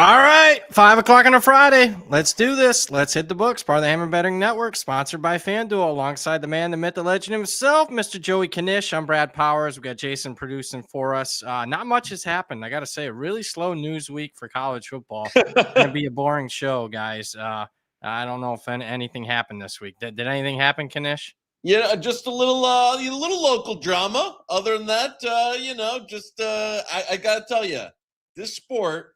All right, 5 o'clock on a Friday. Let's do this. Let's hit the books. Part of the Hammer Betting Network, sponsored by FanDuel, alongside the man, the myth, the legend himself, Mr. Joey Knish. I'm Brad Powers. We got Jason producing for us. Not much has happened. I got to say, a really slow news week for college football. It's going to be a boring show, guys. I don't know if anything happened this week. Did anything happen, Knish? Yeah, just a little local drama. Other than that, I gotta tell you, this sport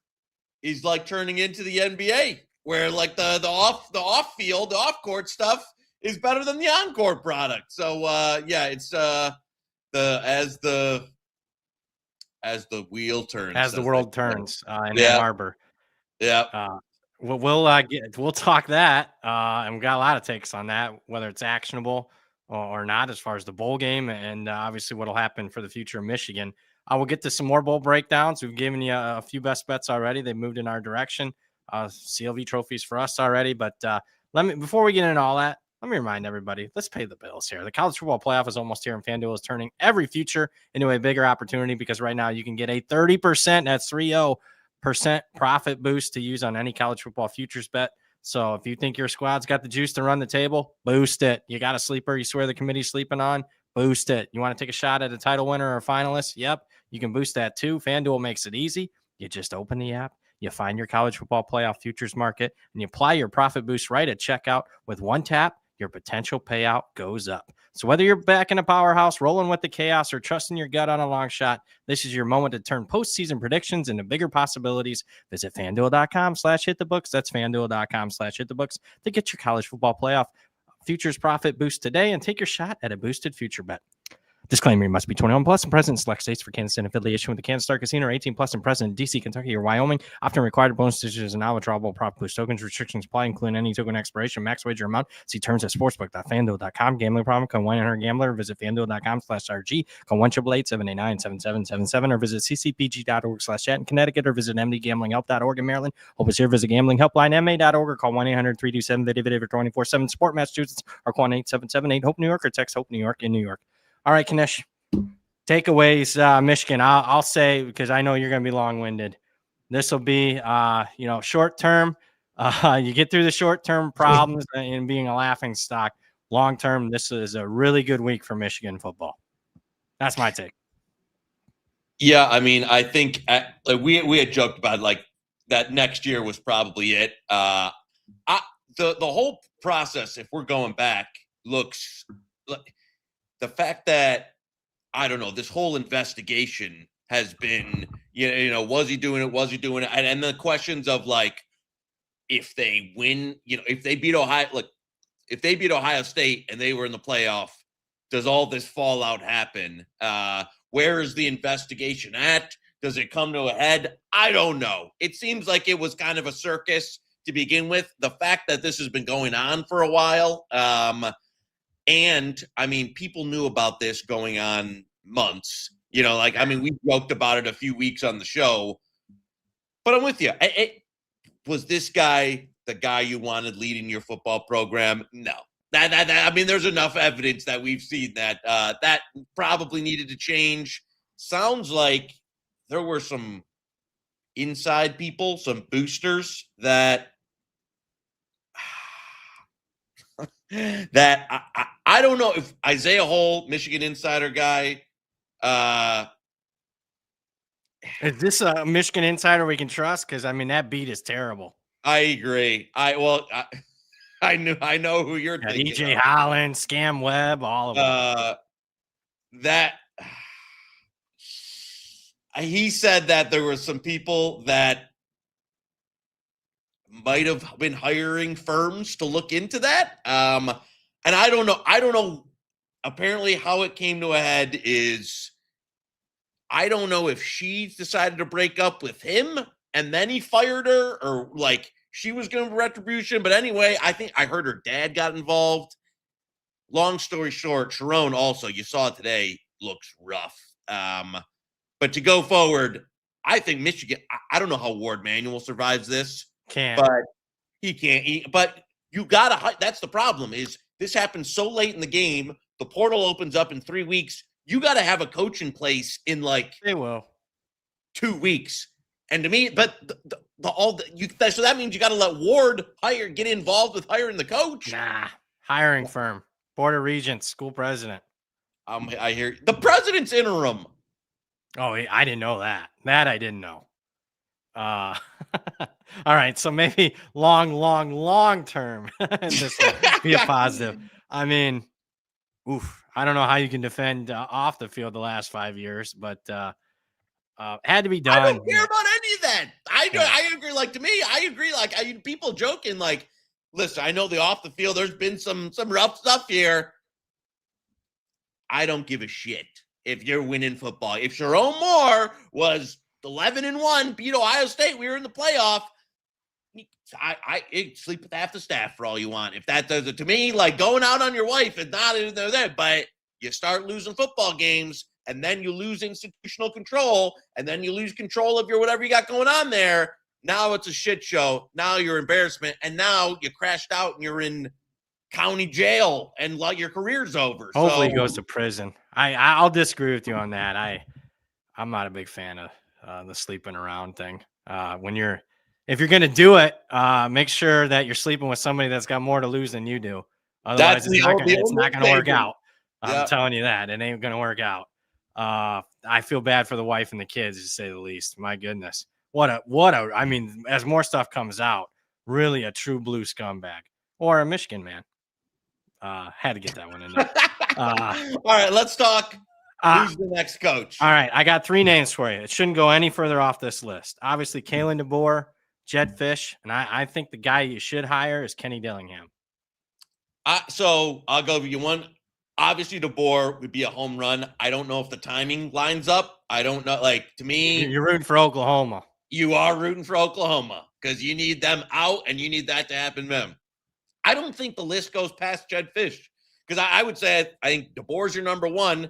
is like turning into the NBA, where like the off field, the off court stuff is better than the on court product. So it's as the wheel turns, as the world turns in Ann Arbor. Yeah. We'll talk that, and we got a lot of takes on that, whether it's actionable or not, as far as the bowl game, and obviously what'll happen for the future of Michigan. We'll get to some more bowl breakdowns. We've given you a few best bets already. They moved in our direction. CLV trophies for us already, but before we get into all that, let me remind everybody, let's pay the bills here. The College Football Playoff is almost here, and FanDuel is turning every future into a bigger opportunity, because right now you can get a 30%, that's 30% profit boost to use on any college football futures bet. So if you think your squad's got the juice to run the table, boost it. You got a sleeper you swear the committee's sleeping on, boost it. You want to take a shot at a title winner or a finalist? Yep, you can boost that too. FanDuel makes it easy. You just open the app, you find your college football playoff futures market, and you apply your profit boost right at checkout. With one tap, your potential payout goes up. So whether you're back in a powerhouse, rolling with the chaos, or trusting your gut on a long shot, this is your moment to turn postseason predictions into bigger possibilities. Visit FanDuel.com/hitthebooks. That's FanDuel.com/hitthebooks to get your college football playoff futures profit boost today and take your shot at a boosted future bet. Disclaimer: you must be 21 plus and present in select states. For Kansas and affiliation with the Kansas Star Casino, or 18 plus and present in DC, Kentucky, or Wyoming. Often required. Bonus decisions and now withdrawable profit boost tokens. Restrictions apply, including any token expiration, max wager amount. See terms at sportsbook.fanduel.com. Gambling problem? Call 1-800-GAMBLER. Visit fanduel.com/RG. Call 1-888-789-7777 or visit ccpg.org/chat in Connecticut, or visit mdgamblinghelp.org in Maryland. Hope is here. Visit gamblinghelpline.ma.org or call 1-800-327-VIDI-VIDI for 24/7 Sport Massachusetts, or call 1-877-8-HOPE New York, or text HOPE New York in New York. All right, Knish, takeaways, Michigan. I'll say, because I know you're going to be long-winded, this will be, short term. You get through the short-term problems and being a laughing stock. Long-term, this is a really good week for Michigan football. That's my take. Yeah, I mean, I think we had joked about like that next year was probably it. The whole process, if we're going back, looks like the fact that, I don't know, this whole investigation has been, was he doing it? Was he doing it? And the questions of like, if they win, if they beat Ohio State and they were in the playoff, does all this fallout happen? Where is the investigation at? Does it come to a head? I don't know. It seems like it was kind of a circus to begin with. The fact that this has been going on for a while, and I mean, people knew about this going on months, we joked about it a few weeks on the show, but I'm with you. Was this guy the guy you wanted leading your football program? No. I mean, there's enough evidence that we've seen that that probably needed to change. Sounds like there were some inside people, some boosters that I don't know if Isaiah Hole, Michigan insider guy. Is this a Michigan insider we can trust? Because, I mean, that beat is terrible. I agree. I know who you're thinking. EJ Holland, Scam Webb, all of them. He said that there were some people that might have been hiring firms to look into that. And I don't know. Apparently how it came to a head is, I don't know if she decided to break up with him and then he fired her, or like she was going to retribution. But anyway, I think I heard her dad got involved. Long story short, Sharon also, you saw it today, looks rough. But to go forward, I think Michigan, I don't know how Ward Manuel survives this. But he can't. But you gotta. That's the problem. Is this happens so late in the game? The portal opens up in 3 weeks. You got to have a coach in place in like they will 2 weeks. And to me, but So that means you got to let Ward get involved with hiring the coach. Nah, hiring firm, board of regents, school president. I hear the president's interim. Oh, I didn't know that. That I didn't know. All right, so maybe long term, this will be a positive. I mean, I don't know how you can defend off the field the last 5 years, but had to be done. I don't care about any of that. I agree. Like, to me, I agree. Like, people joking. Like, listen, I know the off the field. There's been some rough stuff here. I don't give a shit if you're winning football. If Sharon Moore was 11-1, beat Ohio State, we were in the playoff. I sleep with half the staff for all you want. If that does it to me, like going out on your wife is not there. But you start losing football games, and then you lose institutional control, and then you lose control of your whatever you got going on there. Now it's a shit show. Now you're embarrassment, and now you crashed out and you're in county jail, and like your career's over. Hopefully he goes to prison. I'll disagree with you on that. I'm not a big fan of the sleeping around thing. If you're going to do it, make sure that you're sleeping with somebody that's got more to lose than you do. Otherwise, it's not going to work out. I'm telling you that. It ain't going to work out. I feel bad for the wife and the kids, to say the least. My goodness. I mean, as more stuff comes out, really a true blue scumbag or a Michigan man. Had to get that one in there. All right, let's talk. Who's the next coach? All right, I got 3 names for you. It shouldn't go any further off this list. Obviously, Kalen DeBoer, Jed Fish, and I think the guy you should hire is Kenny Dillingham. So I'll go with you one. Obviously, DeBoer would be a home run. I don't know if the timing lines up. I don't know. Like, to me, you're rooting for Oklahoma. You are rooting for Oklahoma because you need them out, and you need that to happen to them. I don't think the list goes past Jed Fish because I would say I think DeBoer's your number 1.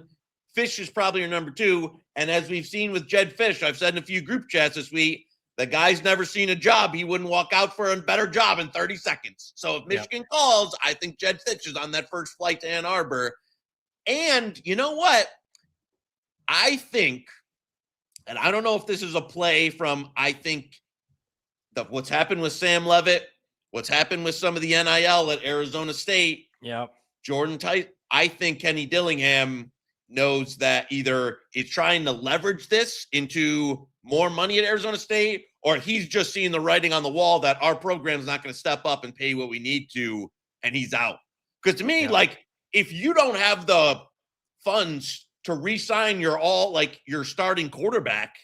Fish is probably your number 2. And as we've seen with Jed Fish, I've said in a few group chats this week, the guy's never seen a job. He wouldn't walk out for a better job in 30 seconds. So if Michigan calls, I think Jed Fish is on that first flight to Ann Arbor. And you know what? I think, and I don't know if this is a play from, I think what's happened with Sam Leavitt, what's happened with some of the NIL at Arizona State. Yep. Jordan Tight. I think Kenny Dillingham knows that either he's trying to leverage this into more money at Arizona State, or he's just seeing the writing on the wall that our program's not going to step up and pay what we need to, and he's out. Because to me, like, if you don't have the funds to re-sign your starting quarterback,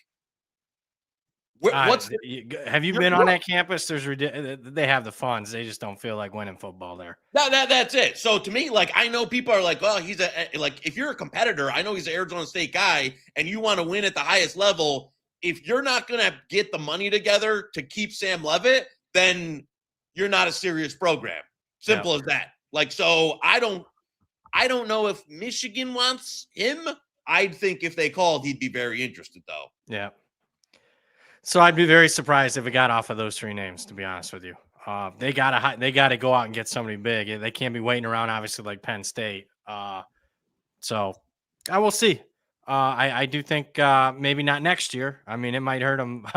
have you been on that campus? They have the funds. They just don't feel like winning football there. That's it. So to me, like, I know people are like, well, if you're a competitor, I know he's an Arizona State guy and you want to win at the highest level. If you're not going to get the money together to keep Sam Leavitt, then you're not a serious program. Simple as that. Like, so I don't know if Michigan wants him. I'd think if they called, he'd be very interested though. Yeah. So I'd be very surprised if it got off of those 3 names, to be honest with you. They gotta go out and get somebody big. They can't be waiting around, obviously, like Penn State. So I will see. I do think maybe not next year. I mean, it might hurt them,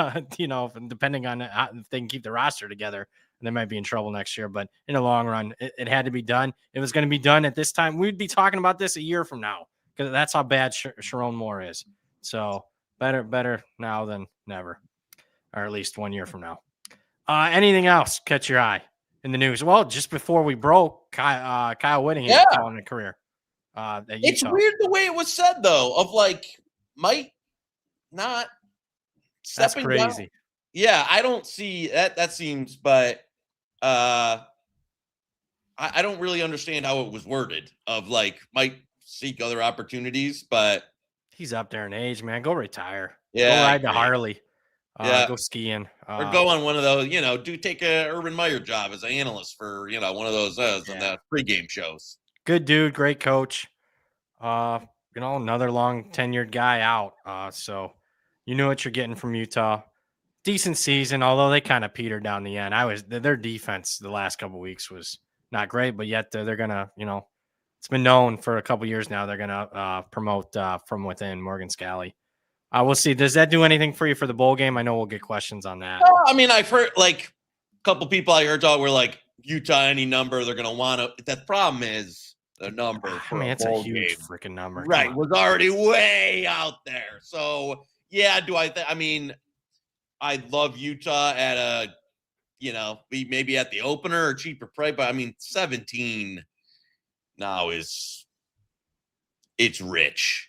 depending on if they can keep the roster together. They might be in trouble next year. But in the long run, it had to be done. It was going to be done at this time. We'd be talking about this a year from now because that's how bad Sharon Moore is. So better now than never. Or at least 1 year from now. Anything else catch your eye in the news? Well, just before we broke, Kyle Whittingham calling a career. It's weird the way it was said, though, of like, might not stepping That's crazy. down. Yeah, I don't see that. That seems, but I don't really understand how it was worded of like, might seek other opportunities, but he's up there in age, man. Go retire. Yeah. Go ride the Harley. Go skiing. Or go on one of those, do take a Urban Meyer job as an analyst for, one of those in the pregame shows. Good dude, great coach. Another long tenured guy out. So you knew what you're getting from Utah. Decent season, although they kind of petered down the end. Their defense the last couple of weeks was not great, but yet they're gonna, it's been known for a couple of years now they're gonna promote from within Morgan Scalley. We'll see. Does that do anything for you for the bowl game? I know we'll get questions on that. Well, I mean, I've heard like a couple people I heard talk were like Utah any number they're going to want to. The problem is the number for it's a huge freaking number. Right, was already way out there. So yeah, I mean, I love Utah at a, maybe at the opener or cheaper price, but I mean, 17 now it's rich.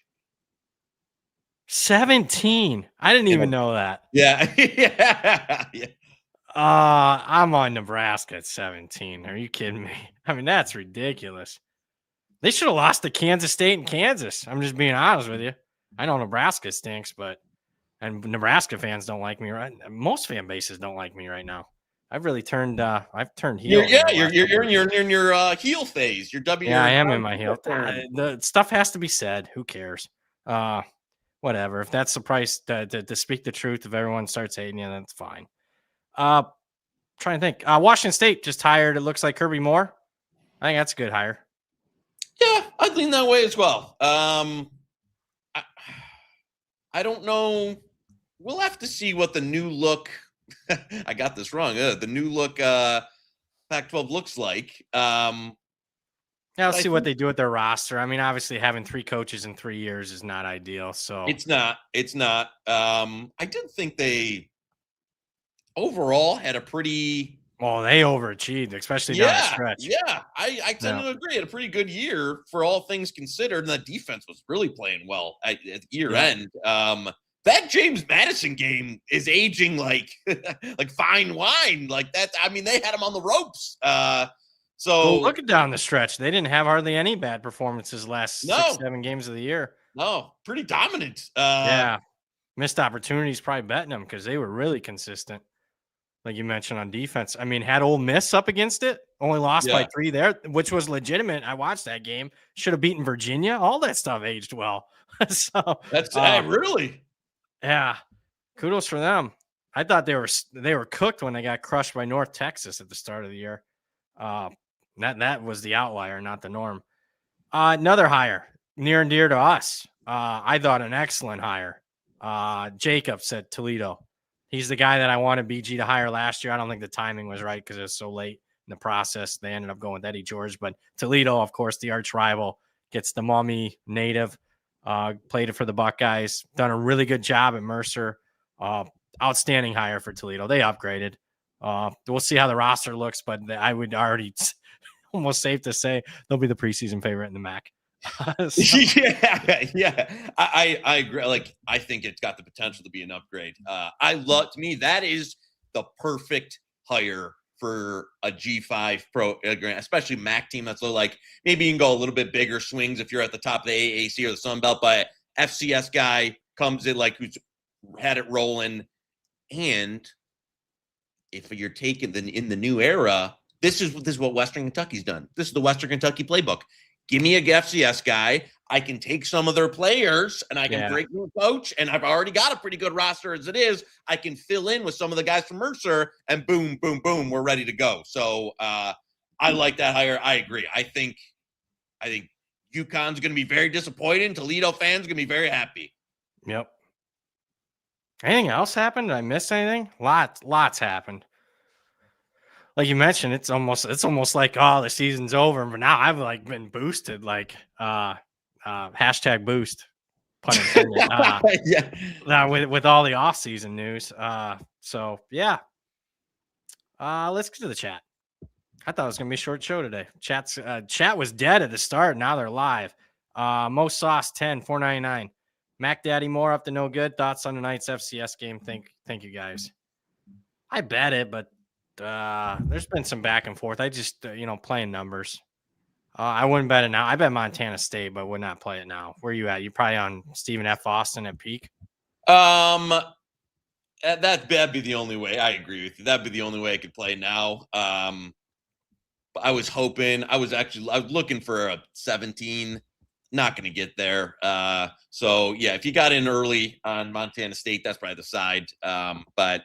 17. I didn't even know that. Yeah. yeah. I'm on Nebraska at 17. Are you kidding me? I mean, that's ridiculous. They should have lost to Kansas State and Kansas. I'm just being honest with you. I know Nebraska stinks, and Nebraska fans don't like me, right? Most fan bases don't like me right now. I've really turned heel. You're in your heel phase. Your W. Yeah, I am in my heel. The stuff has to be said. Who cares? Whatever. If that's the price to speak the truth, if everyone starts hating you, that's fine. Trying to think. Washington State just hired, it looks like, Kirby Moore. I think that's a good hire. Yeah, I'd lean that way as well. I don't know. We'll have to see what the new look. I got this wrong. The new look Pac-12 looks like. Yeah, let's see what they do with their roster. I mean, obviously, having 3 coaches in 3 years is not ideal. So it's not. I did think they overall had a pretty. Well, they overachieved, especially down the stretch. Yeah, I tend to agree. Had a pretty good year for all things considered, and that defense was really playing well at year end. That James Madison game is aging like fine wine. Like that. I mean, they had him on the ropes. So looking down the stretch, they didn't have hardly any bad performances last 6-7 games of the year. No, pretty dominant. Yeah, missed opportunities probably betting them because they were really consistent. Like you mentioned on defense. I mean, had Ole Miss up against it, only lost by 3 there, which was legitimate. I watched that game. Should have beaten Virginia. All that stuff aged well. So that's really. Yeah, kudos for them. I thought they were cooked when they got crushed by North Texas at the start of the year. That was the outlier, not the norm. Another hire near and dear to us. I thought an excellent hire. Jacobs at Toledo. He's the guy that I wanted BG to hire last year. I don't think the timing was right because it was so late in the process. They ended up going with Eddie George, but Toledo, of course, the arch rival, gets the Mummy native. Played it for the Buckeyes. Done a really good job at Mercer. Outstanding hire for Toledo. They upgraded. We'll see how the roster looks, but I would already almost safe to say they'll be the preseason favorite in the MAC. Yeah. I agree. Like, I think it's got the potential to be an upgrade. To me, that is the perfect hire for a G5 pro, especially MAC team. That's like, maybe you can go a little bit bigger swings if you're at the top of the AAC or the Sun Belt, but FCS guy comes in like who's had it rolling. And if you're taking in the new era, this is what Western Kentucky's done. This is the Western Kentucky playbook. Give me a FCS guy. I can take some of their players and I can break new coach. And I've already got a pretty good roster as it is. I can fill in with some of the guys from Mercer and boom, boom, boom, we're ready to go. So I like that hire. I agree. I think UConn's going to be very disappointed. Toledo fans are going to be very happy. Yep. Anything else happened? Did I miss anything? Lots happened. Like you mentioned, it's almost like, oh, the season's over. But now I've like been boosted, like hashtag boost, pun intended. With all the offseason news. So yeah. Let's get to the chat. I thought it was gonna be a short show today. Chat was dead at the start. Now they're live. Mo Sauce 10 $4.99. Mac Daddy Moore up to no good. Thoughts on tonight's FCS game? Thank you guys. I bet it, but there's been some back and forth. I just playing numbers. I wouldn't bet it now. I bet Montana State, but would not play it now. Where are you at? You probably on Stephen F. Austin at peak? That'd be the only way. I agree with you. That'd be the only way I could play now. I was hoping. I was looking for a 17. Not going to get there. So yeah, if you got in early on Montana State, that's probably the side. But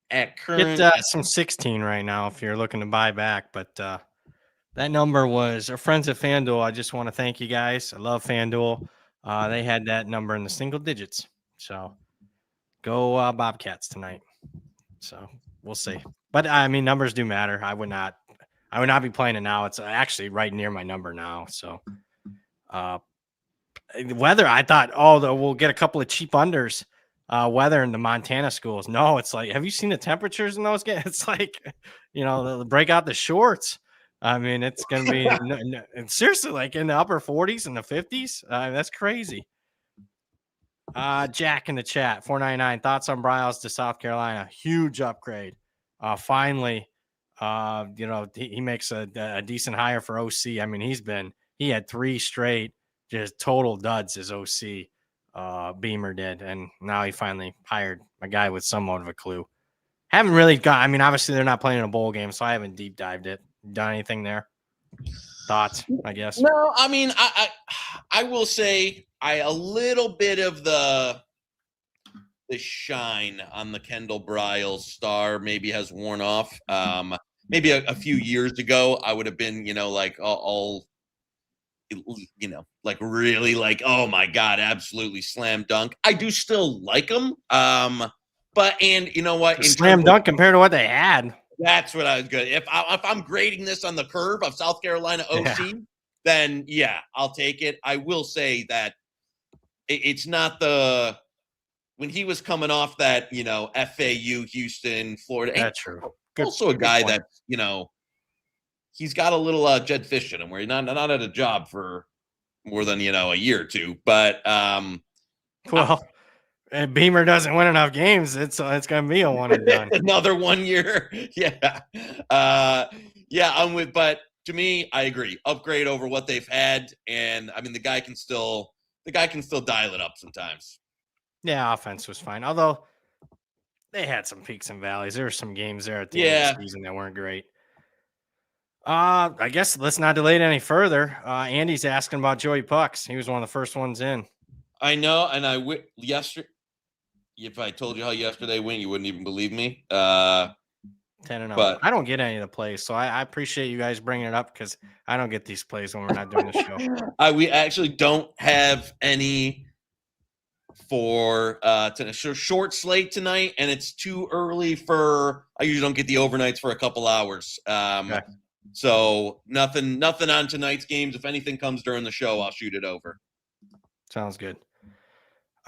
at current, get some 16 right now if you're looking to buy back. But that number was our friends at FanDuel. I just want to thank you guys. I love FanDuel. They had that number in the single digits. So go Bobcats tonight. So we'll see. But I mean, numbers do matter. I would not be playing it now. It's actually right near my number now. So weather, I thought, we'll get a couple of cheap unders. Weather in the Montana schools. No, it's like, have you seen the temperatures in those games? It's like, they'll break out the shorts. I mean, it's going to be and seriously like in the upper 40s and the 50s. That's crazy. Jack in the chat, 499. Thoughts on Briles to South Carolina? Huge upgrade. Finally, he makes a decent hire for OC. I mean, he had 3 straight just total duds as OC. Beamer did, and now he finally hired a guy with somewhat of a clue. Haven't really got. I mean, obviously they're not playing in a bowl game, so I haven't deep dived it. Done anything there? Thoughts? I guess. No, I mean, I will say a little bit of the shine on the Kendall Briles star maybe has worn off. Maybe a few years ago, I would have been, like all like really like, oh my God, absolutely slam dunk. I do still like him. But you know what? Slam dunk compared to what they had. That's what I was good. If I'm grading this on the curve of South Carolina OC, then yeah, I'll take it. I will say that it's not when he was coming off that, FAU, Houston, Florida. That's true. Also a guy that, he's got a little Jed Fish in him where he's not at a job for more than, a year or two. But if Beamer doesn't win enough games, it's going to be a one and done. Another 1 year. Yeah. I'm with, but to me, I agree. Upgrade over what they've had. And I mean, the guy can still dial it up sometimes. Yeah, offense was fine. Although they had some peaks and valleys. There were some games there at the end of the season that weren't great. I guess let's not delay it any further. Andy's asking about Joey Pucks. He was one of the first ones in. I know, and yesterday. If I told you how yesterday went, you wouldn't even believe me. 10-0. But I don't get any of the plays, so I appreciate you guys bringing it up because I don't get these plays when we're not doing the show. We actually don't have any for a short slate tonight, and it's too early for. I usually don't get the overnights for a couple hours. Okay. So nothing on tonight's games. If anything comes during the show, I'll shoot it over. Sounds good.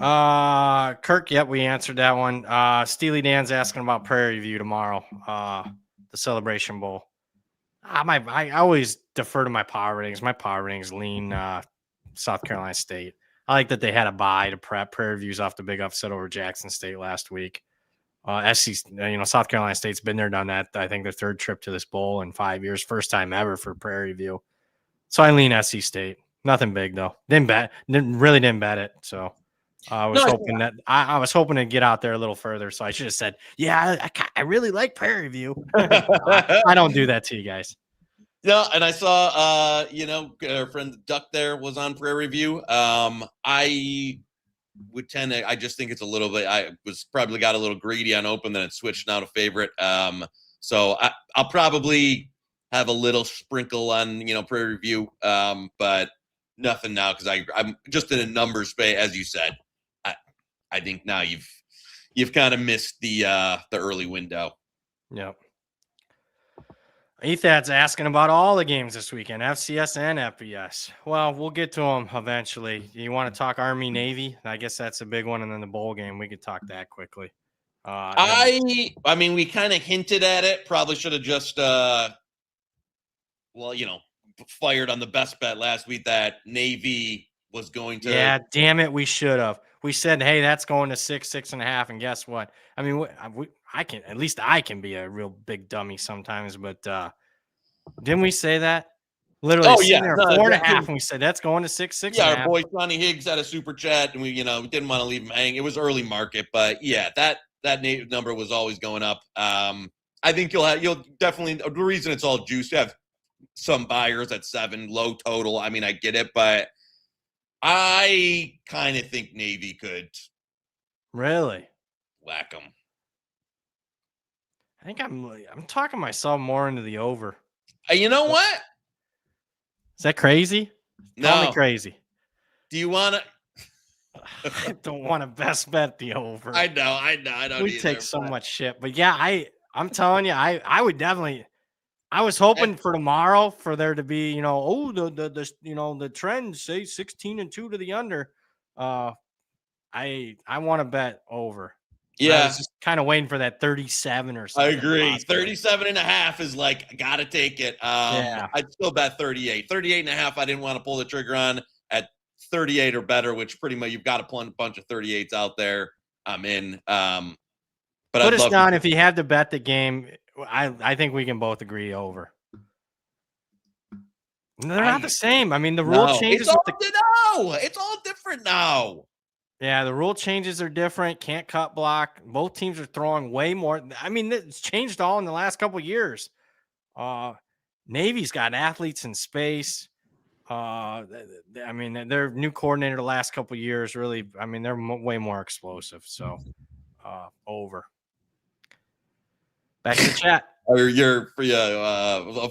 Kirk, yep, we answered that one. Steely Dan's asking about Prairie View tomorrow, the Celebration Bowl. I always defer to my power ratings. My power ratings lean South Carolina State. I like that they had a bye to prep. Prairie View's off the big upset over Jackson State last week. South Carolina State's been there, done that. I think their 3rd trip to this bowl in 5 years, first time ever for Prairie View. So I lean SC State. Nothing big though. Didn't bet it. So I was hoping to get out there a little further. So I should have said, yeah, I really like Prairie View. I don't do that to you guys. No, and I saw, our friend Duck there was on Prairie View. I would tend to, I just think it's a little bit, I was probably got a little greedy on open, then it switched now to favorite. So I'll probably have a little sprinkle on, Prairie View, but nothing now because I'm just in a numbers space, as you said. I think now you've kind of missed the early window. Yep. Ethad's asking about all the games this weekend, FCS and FBS. Well, we'll get to them eventually. You want to talk Army Navy? I guess that's a big one, and then the bowl game. We could talk that quickly. I mean, we kind of hinted at it. Probably should have just, fired on the best bet last week that Navy was going to. Yeah, damn it, we should have. We said, hey, that's going to 6.5, and guess what? I mean, I can be a real big dummy sometimes, but didn't we say that? Literally, 4.5, and we said that's going to 6.5. Yeah, our boy Sonny Higgs had a super chat, and we, didn't want to leave him hanging. It was early market, but yeah, that number was always going up. I think you'll definitely. The reason it's all juiced, you have some buyers at 7, low total. I mean, I get it, but I kind of think Navy could really whack them. I think I'm talking myself more into the over. You know what? Is that crazy? No. Call me crazy. Do you want to? I don't want to best bet the over. I know. I don't We either, take so but much shit. But yeah, I'm telling you, I would definitely. I was hoping for tomorrow for there to be, the trends say 16-2 to the under. I want to bet over. I yeah, was just kind of waiting for that 37 or I something. agree. Possibly. 37.5 is like, gotta take it. Yeah. I'd still bet 38. 38.5, I didn't want to pull the trigger on. At 38 or better, which pretty much you've got a bunch of 38s out there. I'm in. But Put I'd us love down to. if you had to bet the game. I think we can both agree over. They're not the same. I mean, the rule changes It's all different now. Yeah, the rule changes are different. Can't cut block. Both teams are throwing way more. I mean, it's changed all in the last couple of years. Navy's got athletes in space. I mean, their new coordinator the last couple of years really. I mean, they're way more explosive. So, over. Back to the chat. Or you're a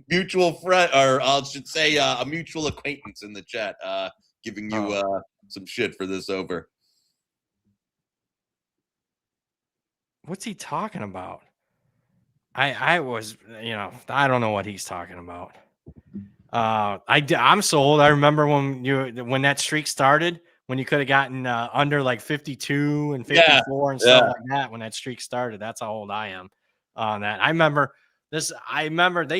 mutual friend, or I should say a mutual acquaintance in the chat, giving you some shit for this over. What's he talking about? I was, I don't know what he's talking about. I'm sold. I remember when that streak started, when you could have gotten under like 52 and 54 and stuff like that. When that streak started, that's how old I am on that. I remember they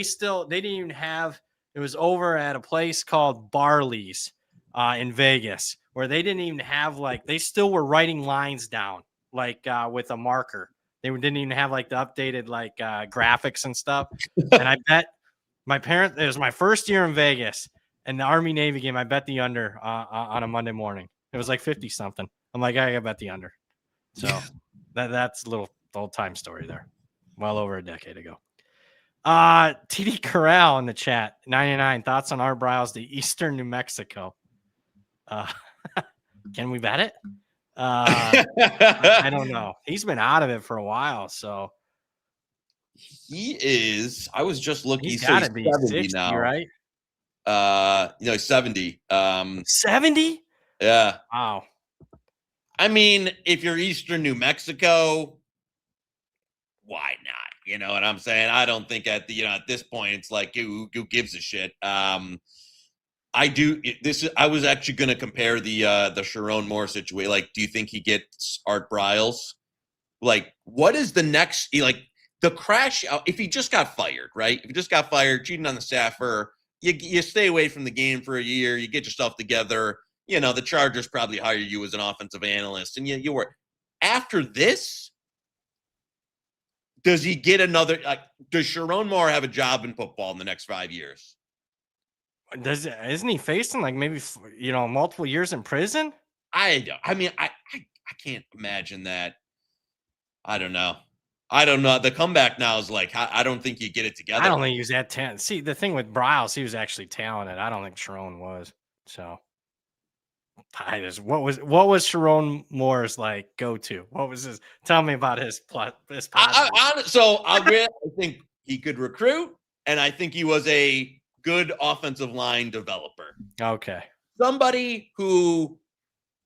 didn't even have. It was over at a place called Briles in Vegas, where they didn't even have they still were writing lines down with a marker. They didn't even have the updated graphics and stuff. And I bet it was my first year in Vegas, and the Army Navy game. I bet the under on a Monday morning. It was like 50 something. I'm like, I gotta bet the under. So that's a little old time story there. Well over a decade ago. TD Corral in the chat. 99 thoughts on our Briles to Eastern New Mexico. Can we bet it? I don't know. He's been out of it for a while, so he is. I was just looking. He's got to be 60 now, right? 70. 70? Yeah. Wow. I mean, if you're Eastern New Mexico, why not? You know what I'm saying? I don't think at this point it's like who gives a shit. I was actually going to compare the Sharon Moore situation. Like, do you think he gets Art Briles? Like, what is the next? The crash? If he just got fired, right? If he just got fired, cheating on the staffer, you stay away from the game for a year. You get yourself together. The Chargers probably hire you as an offensive analyst, and you were. After this, does he get another? Does Sharon Moore have a job in football in the next 5 years? Isn't he facing maybe multiple years in prison? I can't imagine that. I don't know. The comeback now is I don't think you get it together. I don't think he was that talented. See, the thing with Briles, he was actually talented. I don't think Sharon was. So what was Sharon Moore's go to? What was his? Tell me about his plot. I think he could recruit, and I think he was a good offensive line developer. Okay. Somebody who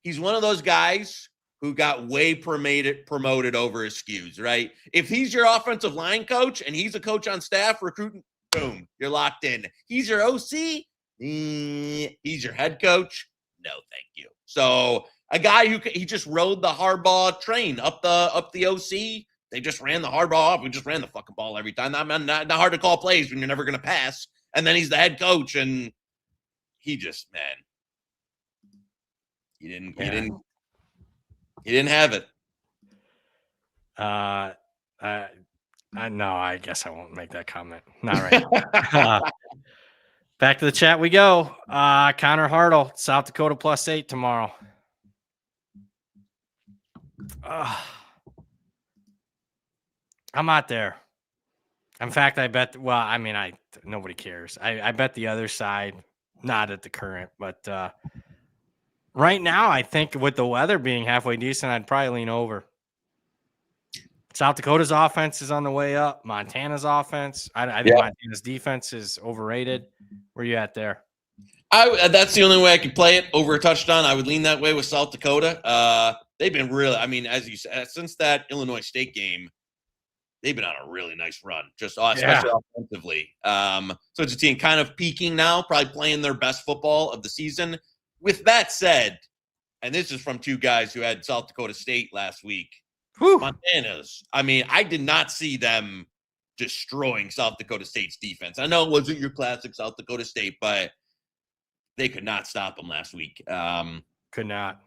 he's one of those guys who got way promoted over his SKUs, right? If he's your offensive line coach and he's a coach on staff recruiting, boom, you're locked in. He's your OC, he's your head coach. No, thank you. So a guy he just rode the Harbaugh train up the OC. They just ran the Harbaugh off. We just ran the fucking ball every time. Not hard to call plays when you're never going to pass. And then he's the head coach, and he just, man, he didn't have it. No, I guess I won't make that comment. Not right. Back to the chat we go. Connor Hartle, South Dakota +8 tomorrow. I'm not there. In fact, I bet. Well, I mean, nobody cares. I bet the other side, not at the current, but right now, I think with the weather being halfway decent, I'd probably lean over. South Dakota's offense is on the way up. Montana's offense. I think Montana's defense is overrated. Where you at there? That's the only way I could play it over a touchdown. I would lean that way with South Dakota. They've been really, I mean, as you said, since that Illinois State game, they've been on a really nice run, just especially offensively. So it's a team kind of peaking now, probably playing their best football of the season. With that said, and this is from two guys who had South Dakota State last week, Montana's. I mean, I did not see them destroying South Dakota State's defense. I know it wasn't your classic South Dakota State, but they could not stop them last week. Could not.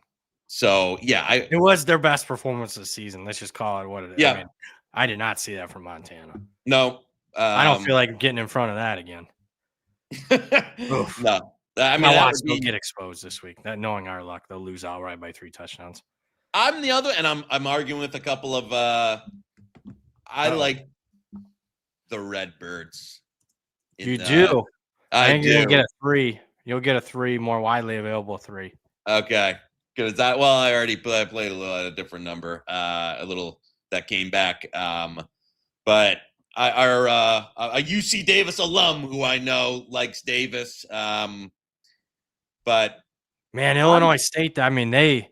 So, yeah. It was their best performance this season. Let's just call it what it is. Yeah. I mean, I did not see that from Montana. No. I don't feel like getting in front of that again. No. I mean, they'll get exposed this week. That knowing our luck, they'll lose outright by 3 touchdowns. I'm the other, and I'm arguing with a couple of I like the Redbirds. You do. I think do. You'll get a 3. You'll get a 3, more widely available 3. Okay. Because I already played a little at a different number, a little that came back. But a UC Davis alum who I know likes Davis. But man, Illinois State, I mean, they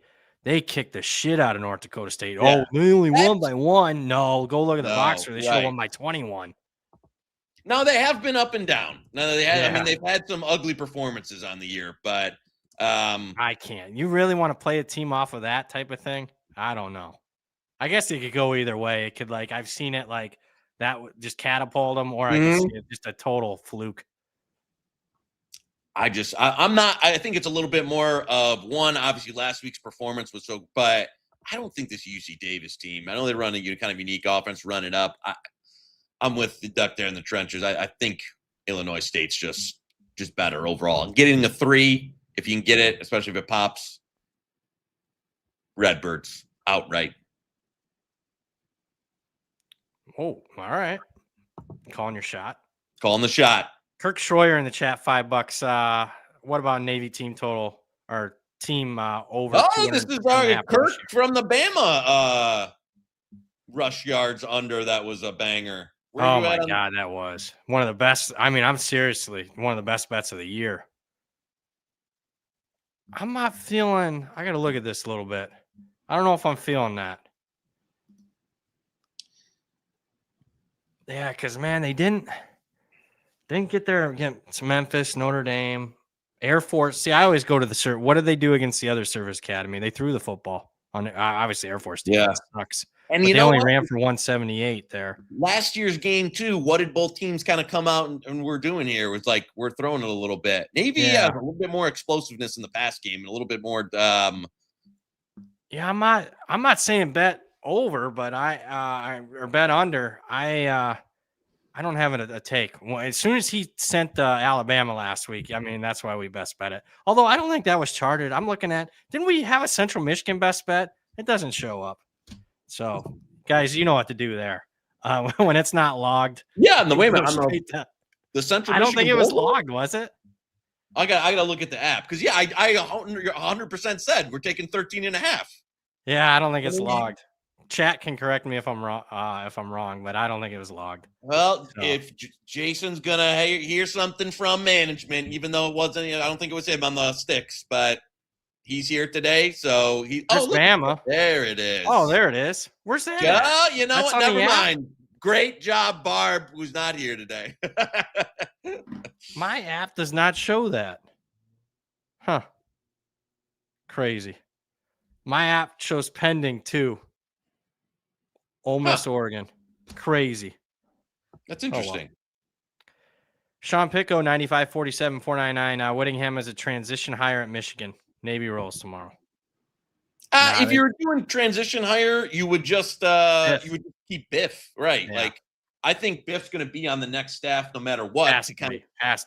kicked the shit out of North Dakota State. Yeah. Oh, they only won by 1. No, go look at the boxer. They should have won by 21. No, they have been up and down. No, they had. Yeah. I mean, they've had some ugly performances on the year, but I can't. You really want to play a team off of that type of thing? I don't know. I guess it could go either way. It could I've seen it that would just catapult them, or I could see it just a total fluke. I'm not. I think it's a little bit more of one. Obviously, last week's performance was so, but I don't think this UC Davis team. I know they run a kind of unique offense, run it up. I'm with the duck there in the trenches. I think Illinois State's just better overall. And getting a 3, if you can get it, especially if it pops, Redbirds outright. Oh, all right. Calling your shot. Calling the shot. Kirk Schroyer in the chat, $5. What about Navy team total or team over? Oh, this is Kirk from the Bama rush yards under. That was a banger. Oh my God, that was one of the best. I mean, I'm seriously one of the best bets of the year. I'm not feeling. I got to look at this a little bit. I don't know if I'm feeling that. Yeah, because man, they didn't get there against Memphis, Notre Dame, Air Force. See, I always go to the what did they do against the other service academy? They threw the football on obviously Air Force team. Yeah, sucks. And they only ran for 178 there. Last year's game too. What did both teams kind of come out and we're doing here? It was we're throwing it a little bit. Navy has a little bit more explosiveness in the pass game and a little bit more. Yeah, I'm not saying bet over, but or bet under. I don't have a take. Well, as soon as he sent Alabama last week, I mean, that's why we best bet it. Although I don't think that was charted. I'm looking at, didn't we have a Central Michigan best bet? It doesn't show up. So, guys, you know what to do there. When it's not logged. Yeah, and wait a minute. The Central I don't think it was logged, was it? I got to look at the app. Because, yeah, I 100% said we're taking 13.5. Yeah, I don't think it's logged. Chat can correct me if I'm wrong, but I don't think it was logged. Well, if Jason's gonna hear something from management, even though it wasn't, I don't think it was him on the sticks, but he's here today, so he. Bama. There it is. Oh, there it is. Where's that? Yeah, you know what? Never mind. Great job, Barb, who's not here today. My app does not show that. Huh. Crazy. My app shows pending too. Ole Miss, Oregon. Crazy. That's interesting. Oh, well. Sean Picco, 95-47, 499. Whittingham is a transition hire at Michigan. Navy rolls tomorrow. If you were doing transition hire, you would just keep Biff, right? Yeah. I think Biff's going to be on the next staff no matter what. Has to be.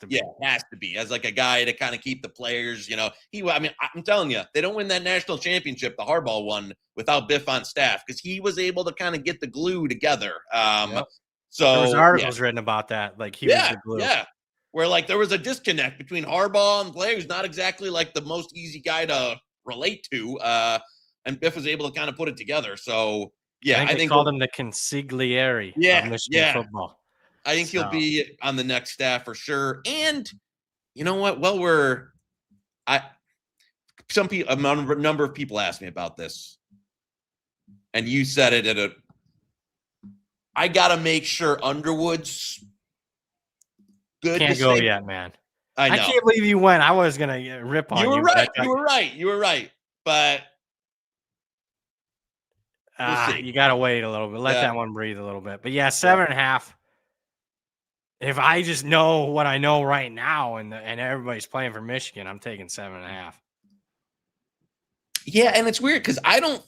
Yeah, has to be as a guy to kind of keep the players. I'm telling you, they don't win that national championship, the Harbaugh one, without Biff on staff because he was able to kind of get the glue together. So there was articles written about that. He was the glue. Yeah, where there was a disconnect between Harbaugh and the player who's not exactly the most easy guy to relate to, and Biff was able to kind of put it together. So. Yeah, I think they called him the consigliere of Michigan football. I think he'll be on the next staff for sure. And you know what? Well, we're some people, a number of people asked me about this, and you said it I gotta make sure Underwood's good. Can't go yet, man. I know. I can't believe you went. I was gonna rip on you. You were right. You were right. You were right. But we'll you gotta wait a little bit. Let that one breathe a little bit. But yeah, 7.5. If I just know what I know right now, and everybody's playing for Michigan, I'm taking 7.5. Yeah, and it's weird because I don't.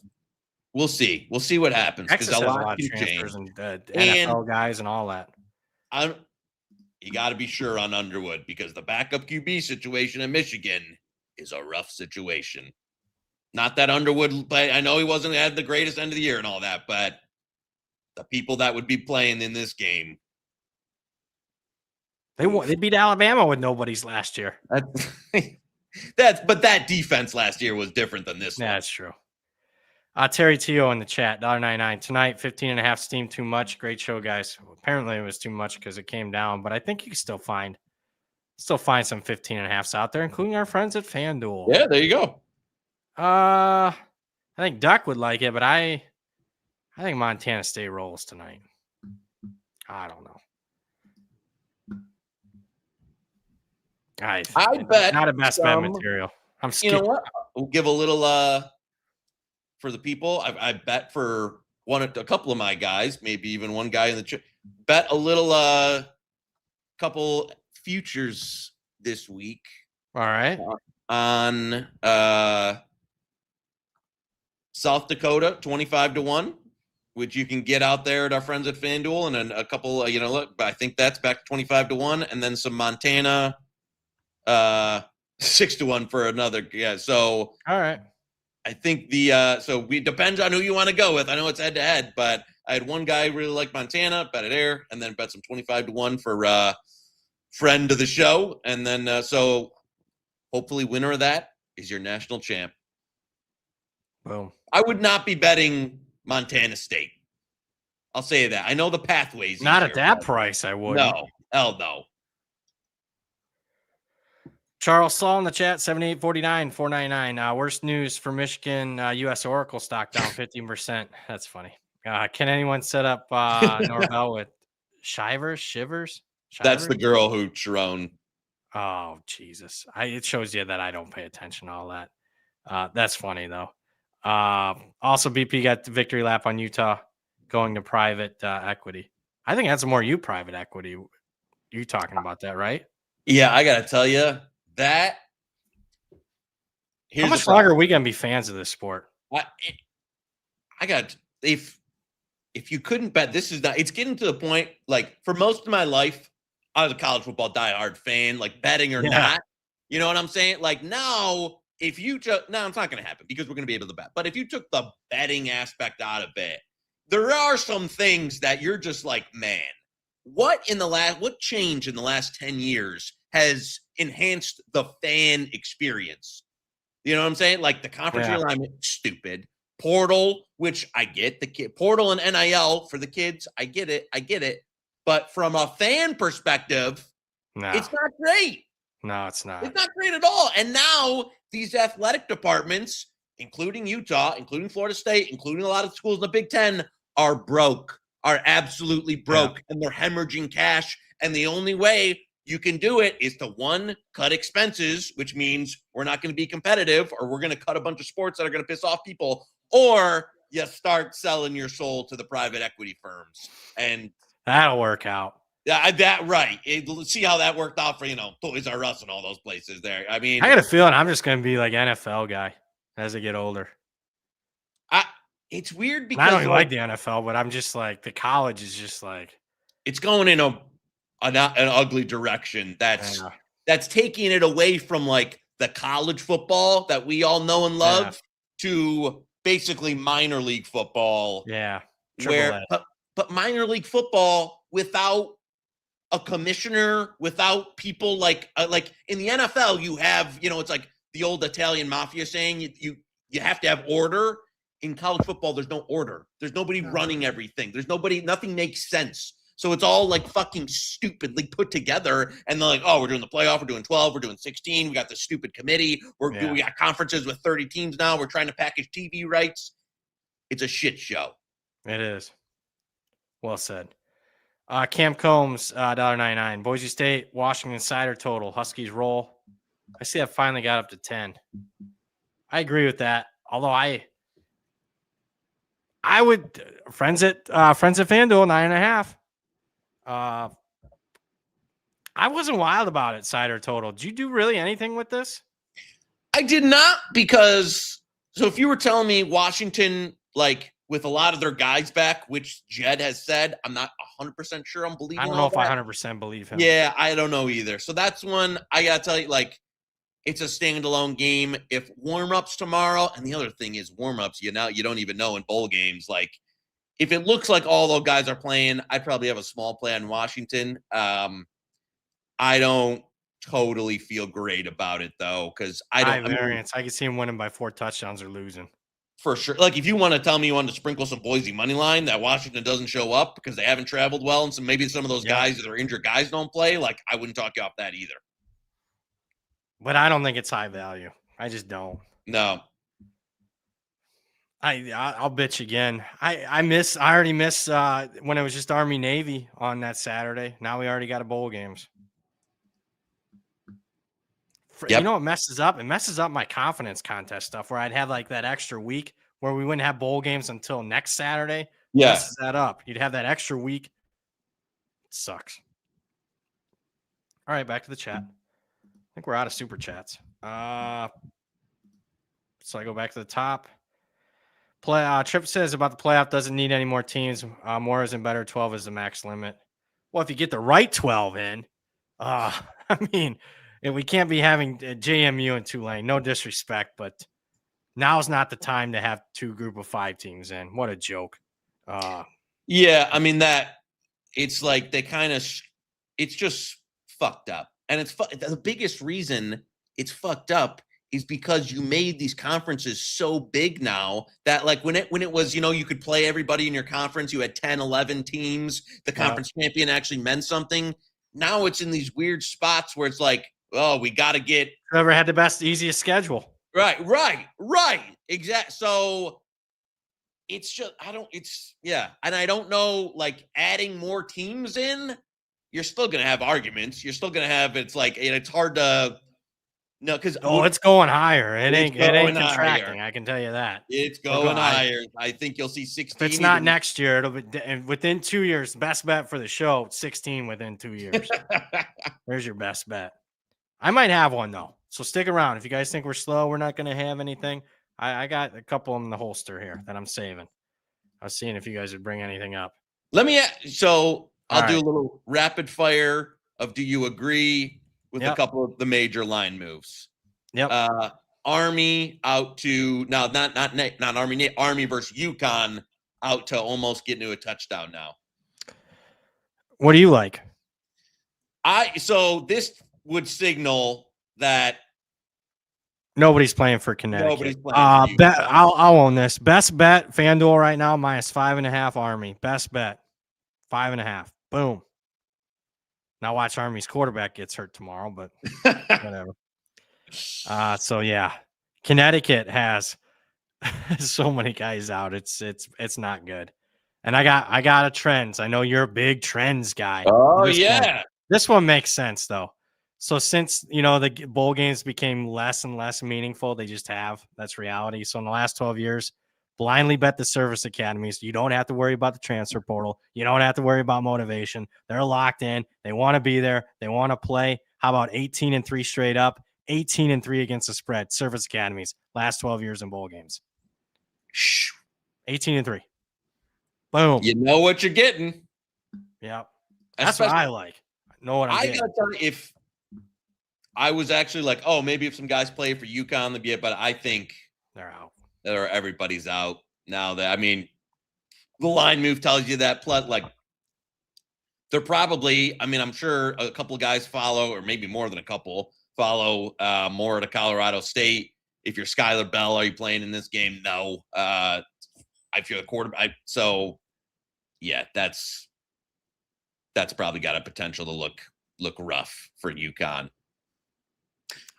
We'll see. We'll see what happens because a lot of transfers and NFL guys and all that. You got to be sure on Underwood because the backup QB situation in Michigan is a rough situation. Not that Underwood, but I know he wasn't had the greatest end of the year and all that, but the people that would be playing in this game. They beat Alabama with nobody's last year. But that defense last year was different than this one. That's true. Terry Teo in the chat, $1.99 tonight, 15.5 steam too much. Great show, guys. Apparently it was too much because it came down, but I think you can still find some 15.5s out there, including our friends at FanDuel. Yeah, there you go. I think Duck would like it, but I think Montana State rolls tonight. I don't know. I bet not a best bet material. I'm scared. You know what? We'll give a little for the people. I bet for a couple of my guys, maybe even one guy in the bet a little couple futures this week. All right. On South Dakota 25-1, which you can get out there at our friends at FanDuel, and then a couple I think that's back to 25-1, and then some Montana 6-1 for another. Yeah. So all right. I think we depends on who you want to go with. I know it's head to head, but I had one guy really like Montana, bet it there, and then bet some 25-1 for friend of the show. And then so hopefully winner of that is your national champ. Boom. I would not be betting Montana State. I'll say that. I know the pathways. Not at that price, I would. No. Hell no. Charles Saul in the chat, 78.49, 4.99. Worst news for Michigan, U.S. Oracle stock down 15%. That's funny. Can anyone set up Norvell with Shivers? That's the girl who Sharon. Oh, Jesus. It shows you that I don't pay attention to all that. That's funny, though. Also, BP got the victory lap on Utah going to private equity. I think that's more private equity. You're talking about that, right? Yeah, I got to tell you. How much longer are we gonna be fans of this sport? If you couldn't bet, it's getting to the point, like for most of my life, I was a college football diehard fan, like betting or not. You know what I'm saying? Like now, it's not gonna happen because we're gonna be able to bet. But if you took the betting aspect out of it, there are some things that you're just like, man, what changed in the last 10 years has enhanced the fan experience? You know what I'm saying? Like the conference realignment, stupid. Portal, which I get, portal and NIL for the kids, I get it. But from a fan perspective, it's not great. No, it's not. It's not great at all. And now these athletic departments, including Utah, including Florida State, including a lot of schools in the Big Ten, are absolutely broke, and they're hemorrhaging cash. And the only way you can do it is to, one, cut expenses, which means we're not going to be competitive, or we're going to cut a bunch of sports that are going to piss off people, or you start selling your soul to the private equity firms. And that'll work out. Yeah, right. See how that worked out for, Toys R Us and all those places there. I mean, I got a feeling I'm just going to be like NFL guy as I get older. It's weird because I don't even like the NFL, but I'm just like, the college is just like, it's going in an ugly direction. That's taking it away from like the college football that we all know and love to basically minor league football. Yeah. But minor league football without a commissioner, without people like in the NFL, you have, it's like the old Italian mafia saying you have to have order. In college football, there's no order. There's nobody running everything. Nothing makes sense. So it's all like fucking stupidly put together. And they're like, oh, we're doing the playoff. We're doing 12. We're doing 16. We got this stupid committee. We got conferences with 30 teams now. We're trying to package TV rights. It's a shit show. It is. Well said. Cam Combs, $1.99. Boise State, Washington Cider total. Huskies roll. I see that finally got up to 10. I agree with that. Although I would friends at FanDuel 9.5. I wasn't wild about it. Cider total. Did you do really anything with this? I did not, because if you were telling me Washington, like with a lot of their guys back, which Jed has said, I'm not 100% sure I'm believing. I don't know if I 100% believe him. Yeah, I don't know either. So that's one I gotta tell you, like, it's a standalone game. If warm-ups tomorrow, and the other thing is warm-ups, you don't even know in bowl games. Like, if it looks like all those guys are playing, I'd probably have a small play on Washington. I don't totally feel great about it though, because I can see him winning by 4 touchdowns or losing. For sure. Like, if you want to tell me you want to sprinkle some Boise money line that Washington doesn't show up because they haven't traveled well, and maybe some of those guys that are injured guys don't play, like, I wouldn't talk you off that either. But I don't think it's high value. I just don't. No. I'll bitch again. I already missed when it was just Army Navy on that Saturday. Now we already got a bowl games. You know what messes up? It messes up my confidence contest stuff where I'd have like that extra week where we wouldn't have bowl games until next Saturday. Yeah. Messes that up. You'd have that extra week. It sucks. All right, back to the chat. I think we're out of super chats. So I go back to the top. Trip says about the playoff doesn't need any more teams. More isn't better. 12 is the max limit. Well, if you get the right 12 in, I mean, we can't be having JMU and Tulane. No disrespect, but now's not the time to have 2 group of 5 teams in. What a joke. Yeah, I mean, it's like it's just fucked up. And the biggest reason it's fucked up is because you made these conferences so big now that, like, when it was, you could play everybody in your conference, you had 10, 11 teams, the conference champion actually meant something. Now it's in these weird spots where it's like, oh, we got to get whoever had the easiest schedule. Right. Exactly. So it's just, and I don't know, like, adding more teams in, you're still going to have arguments. You're still going to have, it's like, and it's hard to, no, because it's going higher. It ain't contracting. I can tell you that. It's going higher. I think you'll see 16. If it's not next year, it'll be within 2 years. Best bet for the show, 16 within 2 years. There's your best bet. I might have one though, so stick around. If you guys think we're slow, we're not going to have anything. I got a couple in the holster here that I'm saving. I was seeing if you guys would bring anything up. I'll do a little rapid fire of do you agree with a couple of the major line moves. Yep. Army out to now, not Army versus UConn out to almost getting to a touchdown now. What do you like? This would signal that nobody's playing for Connecticut. Nobody's playing for I'll own this. Best bet, FanDuel right now, -5.5 Army. Best bet, 5.5. Boom. Now watch Army's quarterback gets hurt tomorrow, but whatever. Connecticut has so many guys out. It's not good. And I got a trends. I know you're a big trends guy. Oh, this one makes sense though. So since the bowl games became less and less meaningful, they just have. That's reality. So in the last 12 years, blindly bet the service academies. You don't have to worry about the transfer portal. You don't have to worry about motivation. They're locked in. They want to be there. They want to play. How about 18-3 straight up? 18-3 against the spread. Service academies last 12 years in bowl games. 18-3. Boom. You know what you're getting. Yep. That's what I like. I know what I'm getting. Gotta tell you, if I was actually like, oh, maybe if some guys play for UConn, they'd be it, but I think they're out. Everybody's out now. The line move tells you that. Plus, like, they're probably, I'm sure a couple of guys follow, or maybe more than a couple follow more to Colorado State. If you're Skylar Bell, are you playing in this game? No. I feel a quarterback. That's that's probably got a potential to look rough for UConn.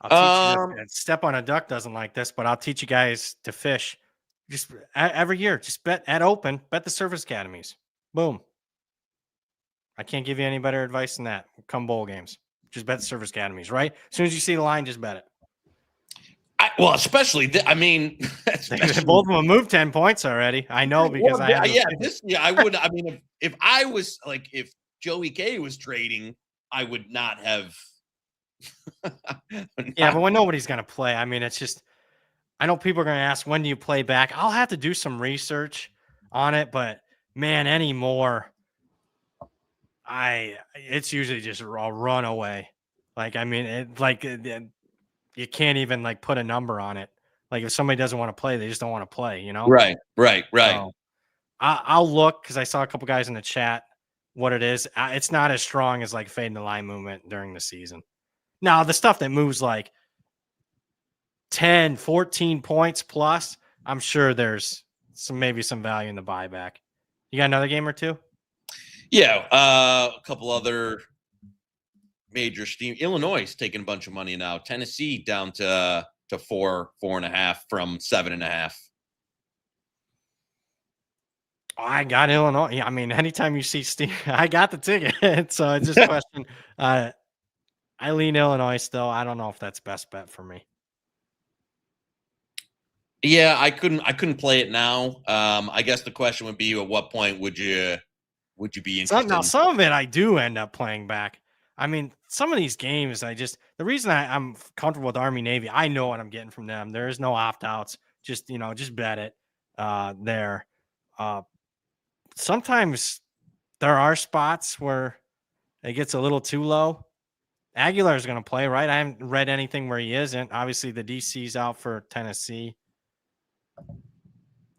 I'll teach you that Step on a Duck doesn't like this, but I'll teach you guys to fish. Just every year, just bet at open, bet the service academies. Boom. I can't give you any better advice than that. Come bowl games, just bet the service academies. Right, as soon as you see the line, just bet it. Well, especially, Both of them moved 10 points already. I know because I would. I mean, if I was like, if Joey K was trading, I would not have. Yeah, but when nobody's going to play, I mean, it's just, I know people are going to ask, when do you play back? I'll have to do some research on it, but man, anymore, it's usually just a run away. Like, I mean, you can't even like put a number on it. Like if somebody doesn't want to play, they just don't want to play, you know? Right. So, I'll look because I saw a couple guys in the chat what it is. It's not as strong as like fading the line movement during the season. Now, the stuff that moves like 10, 14 points plus, I'm sure there's maybe some value in the buyback. You got another game or two? Yeah, a couple other major steam. Illinois is taking a bunch of money now. Tennessee down to 4.5 from 7.5. I got Illinois. Yeah, I mean, anytime you see Steve, I got the ticket. So it's just a question. I lean Illinois still. I don't know if that's best bet for me. Yeah, I couldn't play it now. I guess the question would be, at what point would you be interested? Now, some of it I do end up playing back. I mean, some of these games, the reason I'm comfortable with Army Navy, I know what I'm getting from them. There is no opt outs. Just bet it there. Sometimes there are spots where it gets a little too low. Aguilar is going to play, right? I haven't read anything where he isn't. Obviously, the DC's out for Tennessee.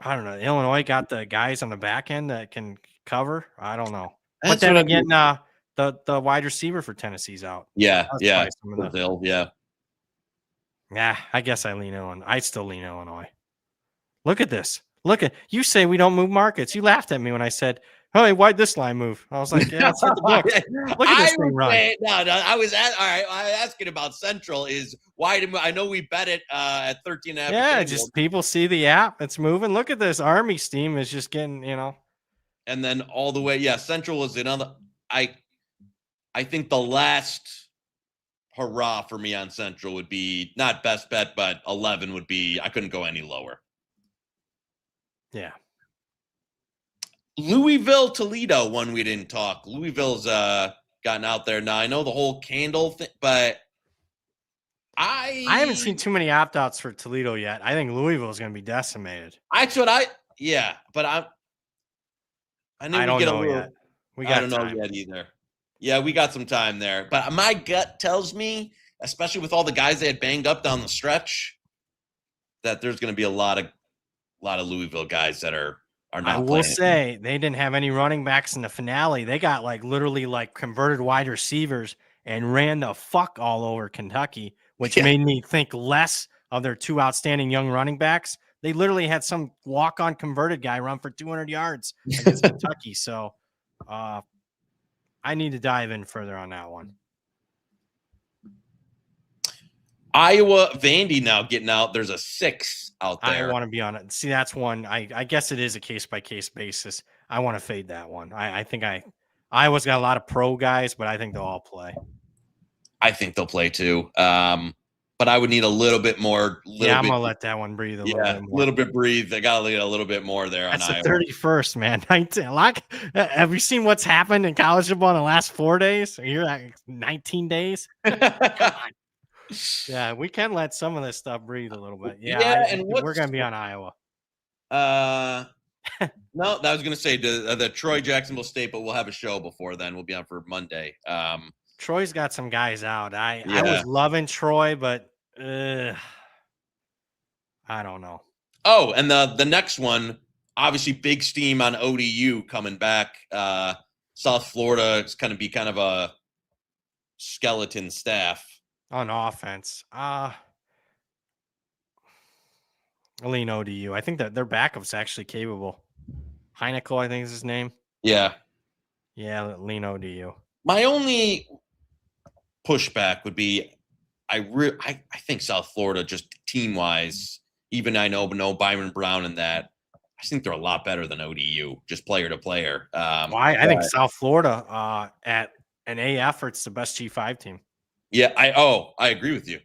I don't know. Illinois got the guys on the back end that can cover. I don't know. But then again, the wide receiver for Tennessee's out. Yeah, So yeah. Yeah, I guess I lean Illinois. I still lean Illinois. Look at this. You say we don't move markets. You laughed at me when I said, "Hey, why'd this line move?" I was like, "Yeah, it's hit the book." Look at this thing run. I was asking about Central. Is why I know we bet it at 13.5. Yeah, just people see the app. It's moving. Look at this. Army steam is just getting, And then all the way, yeah. Central was another. I think the last hurrah for me on Central would be not best bet, but 11 would be. I couldn't go any lower. Yeah. Louisville, Toledo, one we didn't talk. Louisville's gotten out there now. I know the whole candle thing, but I haven't seen too many opt-outs for Toledo yet. I think Louisville is going to be decimated. But I don't know yet. I don't know yet either. Yeah, we got some time there. But my gut tells me, especially with all the guys they had banged up down the stretch, that there's going to be a lot of Louisville guys that are not playing. I will say they didn't have any running backs in the finale. They got literally converted wide receivers and ran the fuck all over Kentucky, which made me think less of their two outstanding young running backs. They literally had some walk-on converted guy run for 200 yards against Kentucky. So I need to dive in further on that one. Iowa, Vandy now getting out. There's a 6 out there. I want to be on it. See, that's one. I guess it is a case-by-case basis. I want to fade that one. I think Iowa's got a lot of pro guys, but I think they'll all play. I think they'll play too. But I would need a little bit more. I'm going to let that one breathe a little bit more. A little bit breathe. They got to get a little bit more there on Iowa. That's the 31st, man. 19. Have you seen what's happened in college football in the last 4 days? You're like 19 days? Come on. Yeah, we can let some of this stuff breathe a little bit. And we're going to be on Iowa. No, I was going to say the Troy Jacksonville State, but we'll have a show before then. We'll be on for Monday. Troy's got some guys out. I was loving Troy, but I don't know. Oh, and the next one, obviously big steam on ODU coming back. South Florida is going to be kind of a skeleton staff. On offense, I lean ODU. I think that their backup's actually capable. Heinickel, I think is his name. Yeah. Yeah, lean ODU. My only pushback would be I think South Florida, just team wise, even I know Byron Brown and that, I think they're a lot better than ODU, just player to player. Well, I think South Florida at an AF, it's the best G5 team. Yeah, I agree with you.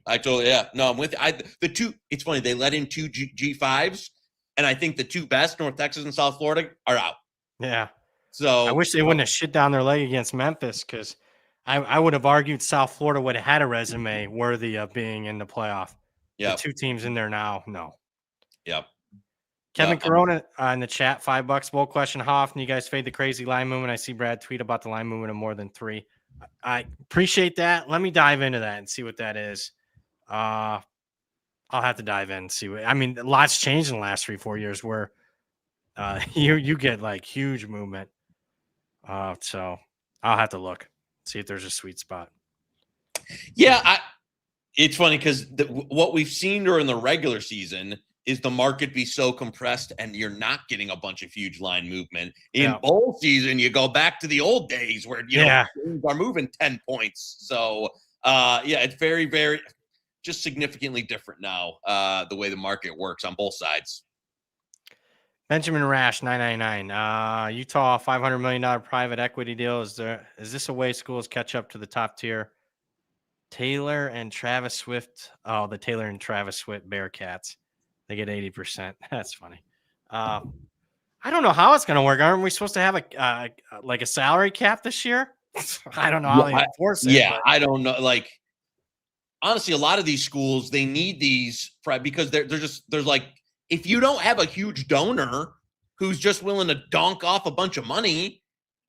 No, I'm with you. It's funny, they let in two G5s, and I think the two best, North Texas and South Florida, are out. Yeah. So I wish they wouldn't have shit down their leg against Memphis, because I would have argued South Florida would have had a resume worthy of being in the playoff. Yeah. The two teams in there now, no. Yep. Kevin Corona in the chat, $5 bowl question. How often you guys fade the crazy line movement? I see Brad tweet about the line movement of more than 3. I appreciate that. Let me dive into that and see what that is. I'll have to dive in and see what. I mean, lots changed in the last 3-4 years where you get like huge movement. So I'll have to look, see if there's a sweet spot. Yeah, it's funny because what we've seen during the regular season is the market be so compressed and you're not getting a bunch of huge line movement. In bowl season, you go back to the old days where, teams are moving 10 points. So, it's very, very just significantly different now, the way the market works on both sides. Benjamin Rash, 999. Utah, $500 million private equity deal. Is this a way schools catch up to the top tier? Taylor and Travis Swift. Oh, the Taylor and Travis Swift Bearcats. They get 80%. That's funny. I don't know how it's going to work. Aren't we supposed to have a salary cap this year? I don't know how they enforce it. Yeah, I don't know. Like, honestly, a lot of these schools, they need these because there's like, if you don't have a huge donor who's just willing to donk off a bunch of money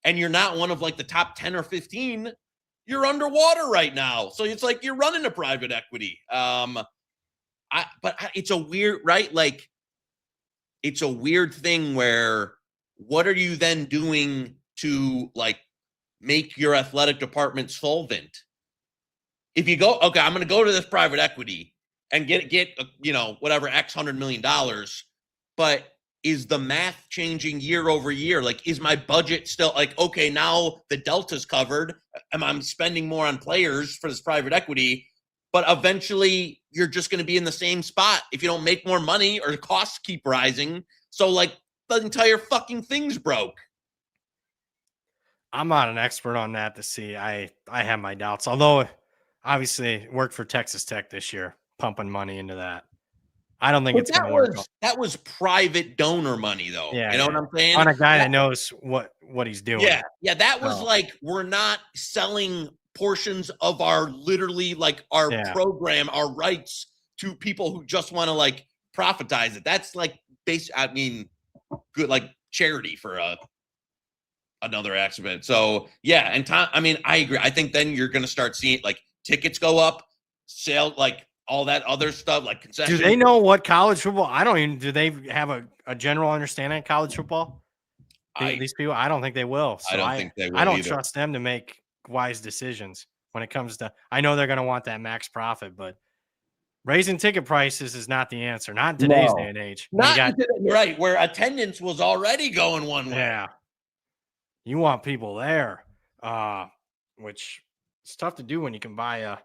and you're not one of like the top 10 or 15, you're underwater right now. So it's like you're running a private equity. But it's a weird, right? Like, it's a weird thing where what are you then doing to like make your athletic department solvent? If you go, okay, I'm going to go to this private equity and get whatever X $100 million, but is the math changing year over year? Like, is my budget still like, okay, now the delta's covered. I'm spending more on players for this private equity, but eventually you're just going to be in the same spot if you don't make more money or costs keep rising. So like the entire fucking thing's broke. I'm not an expert on that to see. I have my doubts, although obviously worked for Texas Tech this year, pumping money into that. I don't think it's going to work. That was private donor money, though. Yeah, you know what I'm saying? On a guy that knows what he's doing. Yeah. That was like, we're not selling portions of our program, our rights to people who just want to like profitize it. That's like good, like charity for another accident. So yeah, and I agree. I think then you're going to start seeing like tickets go up, sale, like all that other stuff, like concessions. Do they know what college football? Do they have a general understanding of college football? These people, I don't think they will. So I don't think they will. I don't trust them to make wise decisions when it comes to. I know they're going to want that max profit, but raising ticket prices is not the answer. Not in today's day and age. Right, where attendance was already going one way. Yeah, you want people there, which is tough to do when you can buy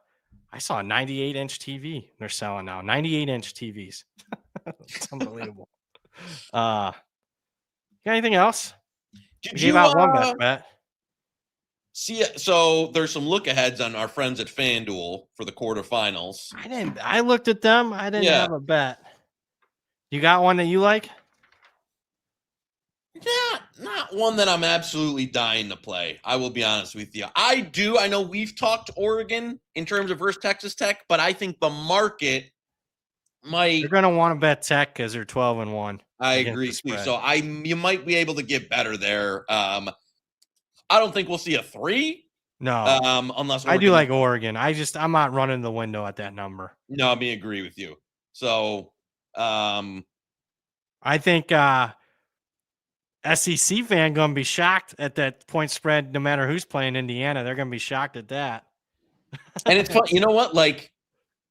I saw a 98-inch TV they're selling now. 98-inch TVs. It's unbelievable. Got anything else? Gave out one bet. See, so there's some look aheads on our friends at FanDuel for the quarterfinals. I looked at them. I didn't have a bet. You got one that you like? Yeah, not one that I'm absolutely dying to play. I will be honest with you. I do. I know we've talked Oregon in terms of versus Texas Tech, but I think the market might. You're going to want to bet Tech because they're 12-1. I agree too. So you might be able to get better there. I don't think we'll see a 3. No. Unless I do like Oregon. I'm not running the window at that number. No, I agree with you. So I think SEC fan going to be shocked at that point spread. No matter who's playing Indiana, they're going to be shocked at that. And it's fun. You know what? Like,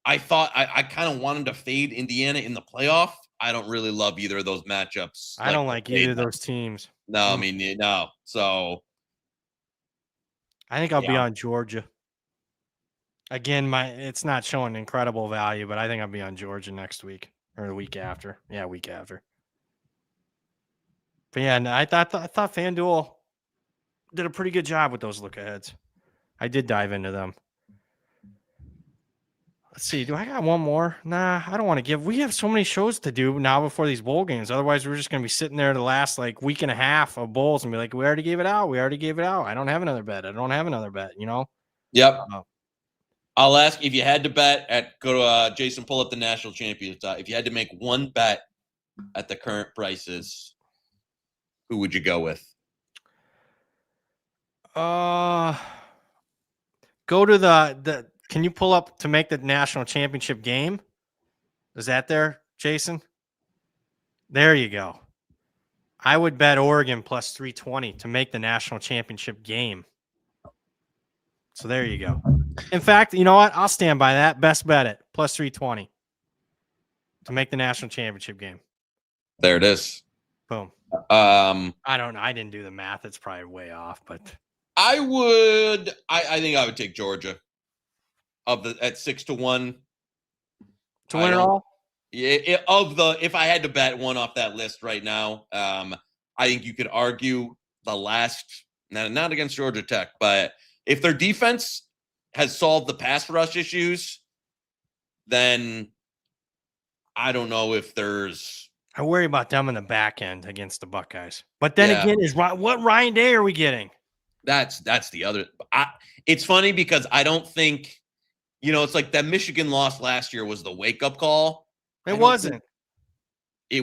I thought I kind of wanted to fade Indiana in the playoff. I don't really love either of those matchups. I don't like either of those teams. No, no. So I think I'll be on Georgia. Again, it's not showing incredible value, but I think I'll be on Georgia next week or the week after. Yeah, week after. But yeah, I thought FanDuel did a pretty good job with those look aheads. I did dive into them. Let's see. Do I got one more? Nah, I don't want to give. We have so many shows to do now before these bowl games. Otherwise, we're just going to be sitting there the last like week and a half of bowls and be like, we already gave it out. We already gave it out. I don't have another bet. I don't have another bet. You know? Yep. I'll ask if you had to bet go to Jason, pull up the national championship. If you had to make one bet at the current prices, who would you go with? Go to the. Can you pull up to make the national championship game? Is that there, Jason? There you go. I would bet Oregon plus 320 to make the national championship game. So there you go. In fact, you know what? I'll stand by that. Best bet it plus 320 to make the national championship game. There it is. Boom. I don't know. I didn't do the math. It's probably way off, but I think I would take Georgia at 6-1 to win it all. Yeah, if I had to bet one off that list right now, I think you could argue the last, not against Georgia Tech, but if their defense has solved the pass rush issues, then I don't know if there's. I worry about them in the back end against the Buckeyes. But then again, what Ryan Day are we getting? That's the other. It's funny because I don't think, it's like that Michigan loss last year was the wake up call. It wasn't.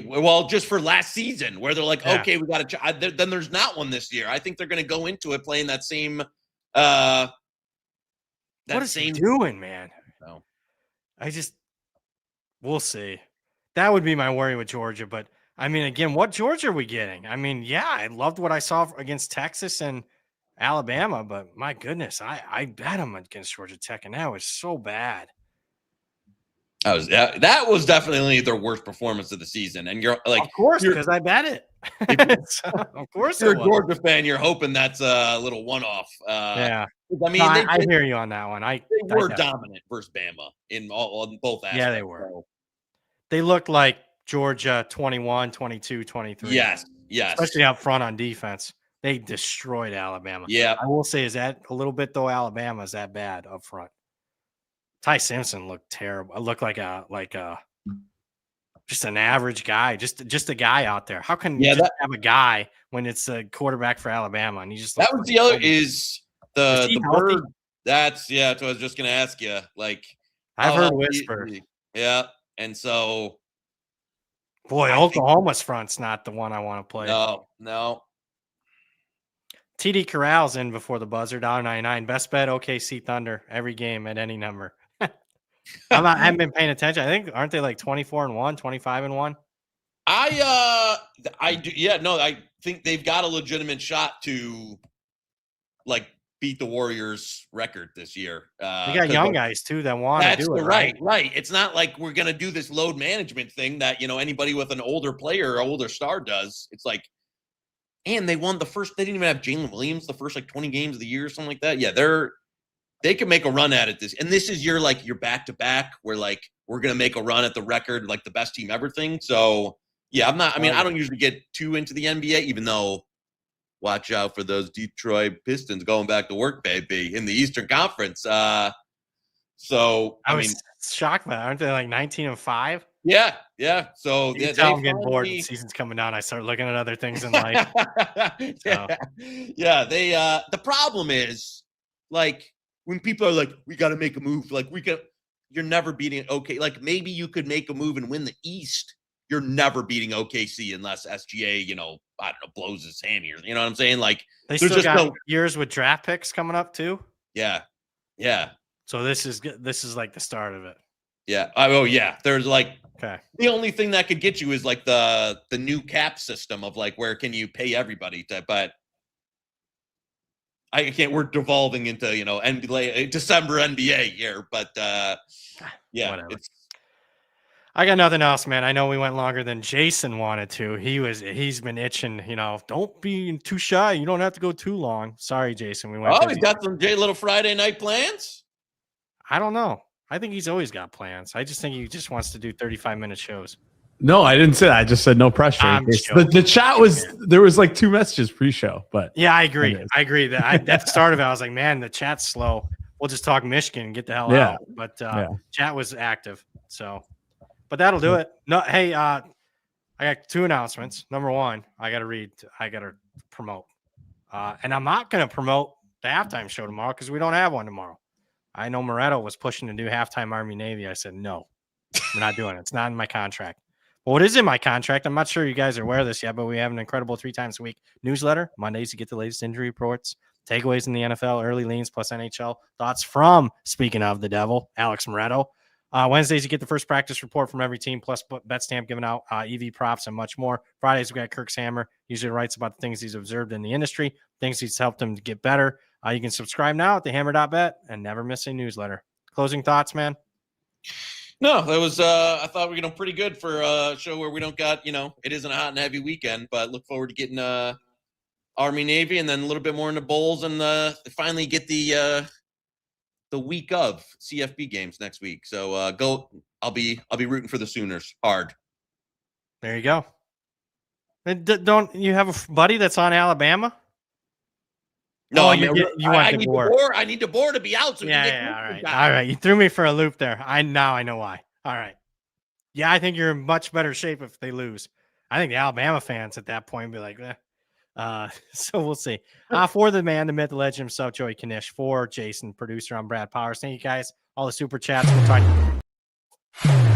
Well, just for last season, where they're like, okay, we got to. Then there's not one this year. I think they're going to go into it playing that same. What is he doing, man? No. We'll see. That would be my worry with Georgia. But I mean, again, what Georgia are we getting? I mean, yeah, I loved what I saw against Texas and Alabama, but my goodness, I bet them against Georgia Tech, and that was so bad. That was definitely their worst performance of the season. And you're like, of course, because I bet it. Of course, you're a Georgia fan. You're hoping that's a little one-off. Yeah, I mean, I hear you on that one. They were dominant versus Bama in both aspects. Yeah, they were. They looked like Georgia 21, 22, 23. Yes. Especially up front on defense. They destroyed Alabama. Yeah. I will say, is that a little bit, though, Alabama is that bad up front? Ty Simpson looked terrible. I looked like just an average guy, just a guy out there. How can you just have a guy when it's a quarterback for Alabama? And he just that was the other is the bird. That's what I was just gonna ask you. Like I've heard whispers. Yeah, and so boy, Oklahoma's front's not the one I want to play. No. TD Corral's in before the buzzer, $1.99. Best bet OKC Thunder every game at any number. I haven't been paying attention. I think aren't they like 24-1, 25-1? I do. Yeah, no, I think they've got a legitimate shot to like beat the Warriors record this year. They got young guys too that want to do it. Right. It's not like we're gonna do this load management thing that anybody with an older player or older star does. It's like, and they won the first. They didn't even have Jalen Williams the first like 20 games of the year or something like that. Yeah, they can make a run at it. And this is your back to back where like we're gonna make a run at the record, like the best team ever thing. So yeah, I'm not. I mean, I don't usually get too into the NBA, even though watch out for those Detroit Pistons going back to work, baby, in the Eastern Conference. So I was shocked by that. Aren't they like 19-5? Yeah. So I'm getting bored. The season's coming down. I start looking at other things in life. Yeah. They the problem is like when people are like, we got to make a move. Like you're never beating it. Okay, like maybe you could make a move and win the East. You're never beating OKC unless SGA, I don't know, blows his hand here. You know what I'm saying? Like they still got years with draft picks coming up too. Yeah. So this is like the start of it. Yeah. Oh yeah. There's like the only thing that could get you is like the new cap system of like where can you pay everybody to, but I can't. We're devolving into NBA December NBA year, but yeah, whatever. I got nothing else, man. I know we went longer than Jason wanted to. He's been itching, don't be too shy. You don't have to go too long. Sorry, Jason. We went. He's got some little Friday night plans. I don't know. I think he's always got plans. I just think he just wants to do 35-minute shows. No, I didn't say that. I just said no pressure. The chat there was like 2 messages pre-show, but yeah, I agree. I agree that at the start of it, I was like, man, the chat's slow. We'll just talk Michigan and get the hell out. But chat was active. So, but that'll do it. No, hey, I got 2 announcements. Number 1, I got to promote. And I'm not going to promote the halftime show tomorrow because we don't have one tomorrow. I know Moretto was pushing to do halftime Army Navy. I said, no, we're not doing it. It's not in my contract. But what is in my contract, I'm not sure you guys are aware of this yet, but we have an incredible 3 times a week newsletter. Mondays, you get the latest injury reports, takeaways in the NFL, early leans plus NHL, thoughts from, speaking of the devil, Alex Moretto. Wednesdays, you get the first practice report from every team, plus bet stamp giving out EV props and much more. Fridays, we got Kirk's Hammer. Usually writes about the things he's observed in the industry, things he's helped him to get better. You can subscribe now at thehammer.bet and never miss a newsletter. Closing thoughts, man? No, that was I thought we were pretty good for a show where we don't got, it isn't a hot and heavy weekend, but look forward to getting Army Navy and then a little bit more into bowls and finally get the week of CFB games next week. So I'll be rooting for the Sooners hard. There you go. Don't you have a buddy that's on Alabama? No, you want DeBoer. I need DeBoer to be out. So all right. You threw me for a loop there. I know why. All right. Yeah, I think you're in much better shape if they lose. I think the Alabama fans at that point will be like, so we'll see. For the man, the myth, the legend himself, Joey Knish. For Jason, producer, I'm Brad Powers. Thank you guys. All the super chats. We'll talk.